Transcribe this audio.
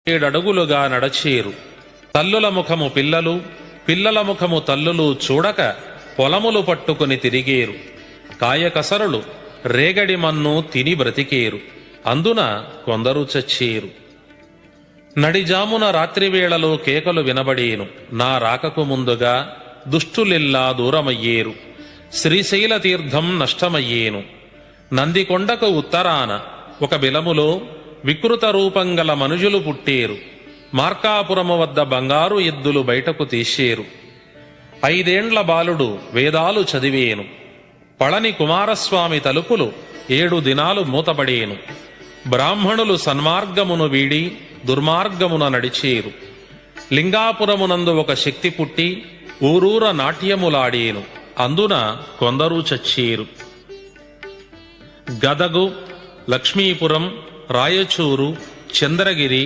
7 నడచేరు. తల్లుల ముఖము పిల్లలు, పిల్లల ముఖము తల్లులు చూడక పొలములు పట్టుకుని తిరిగేరు. కాయకసరులు రేగడి మన్ను తిని బ్రతికేరు. అందున కొందరు చచ్చేరు. నడిజామున రాత్రివేళలో కేకలు వినబడేను. నా రాకకు ముందుగా దుష్టులెల్లా దూరమయ్యేరు. శ్రీశైల తీర్థం నష్టమయ్యేను. నందికొండకు ఉత్తరాన ఒక బిలములో వికృత రూపంగల మనుజులు పుట్టేరు. మార్కాపురము వద్ద బంగారు ఎద్దులు బయటకు తీసేరు. 5 ఏండ్ల బాలుడు వేదాలు చదివేను. పళని కుమారస్వామి తలుపులు 7 దినాలు మూతబడేను. బ్రాహ్మణులు సన్మార్గమును వీడి దుర్మార్గమున నడిచేరు. లింగాపురమునందు ఒక శక్తి పుట్టి ఊరూర నాట్యములాడేను. అందున కొందరు చచ్చేరు. గదగు, లక్ష్మీపురం, రాయచూరు, చంద్రగిరి,